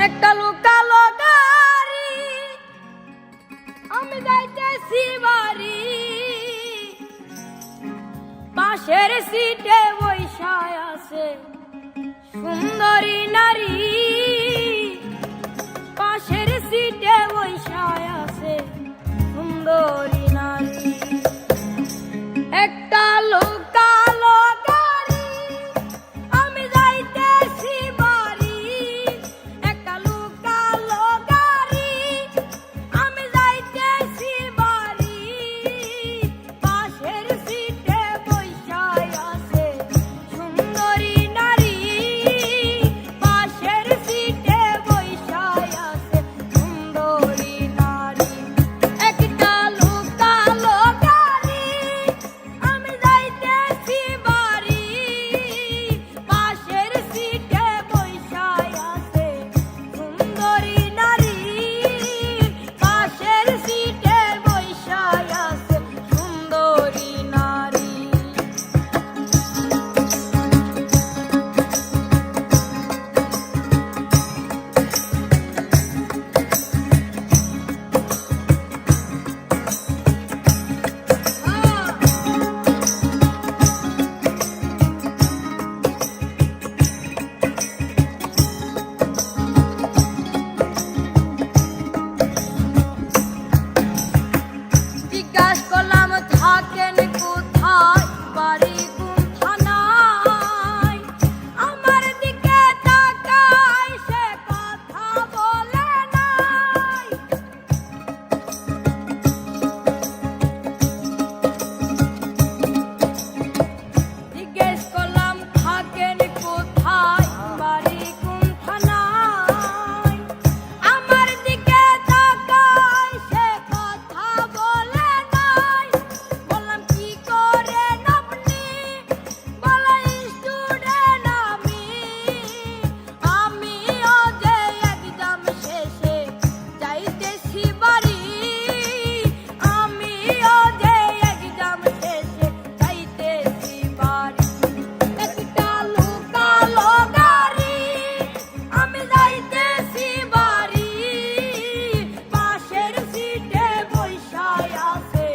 একটা লোকালো গাড়ি আমি যাইতেছি বাড়ি, পাশের সিটে বৈশায় আছে সুন্দরী নারী, পাশের সিটে বৈশায় আছে সুন্দরী নারী। একটা লোকালো গাড়ি আমি যাইতেছি বাড়ি, একটা লোকালো গাড়ি আমি যাইতেছি বাড়ি, পাশের সিটে বৈশায় আছে সুন্দরী নারী, পাশের সিটে বৈশায় আছে সুন্দরী নারী। একটা লোকালো গাড়ি আমি যাইতেছি বাড়ি, পাশের সিটে বৈশায় আছে সুন্দরী নারী, পাশের সিটে বৈশায় আছে সুন্দরী নারী। জিজ্ঞাস করলাম থাকেন কোথায়, বাড়ি কোন থানায়, আমার দিকে তাকায় সে কথা বলে নাই। জিজ্ঞেস করলাম থাকেন কোথায়, বাড়ি কোন থানায়, আমার দিকে তাকায় সে কথা বলে নাই। বললাম কি করেন আপনি, বলে স্টুডেন্ট আমিও যে এক্সাম শেষে যাইতেছি বাড়ি, আমিও যে এক্সাম শেষে যাইতেছি বাড়ি। একটা লোকালো গাড়ি আমি যাইতেছি বাড়ি, পাশের সিটে বৈশায় আছে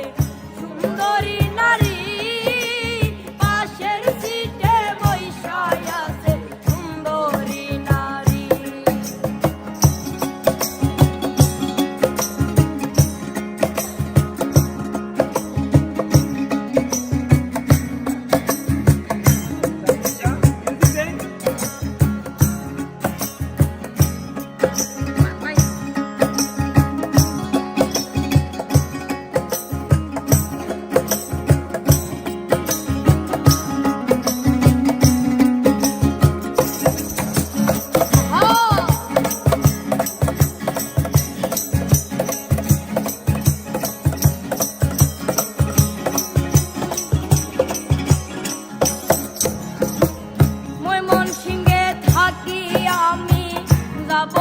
সুন্দরী নারী, পাশের সিটে বৈশায় আছে সুন্দরী নারী। ময়মনসিংহে থাকি আমি, যাব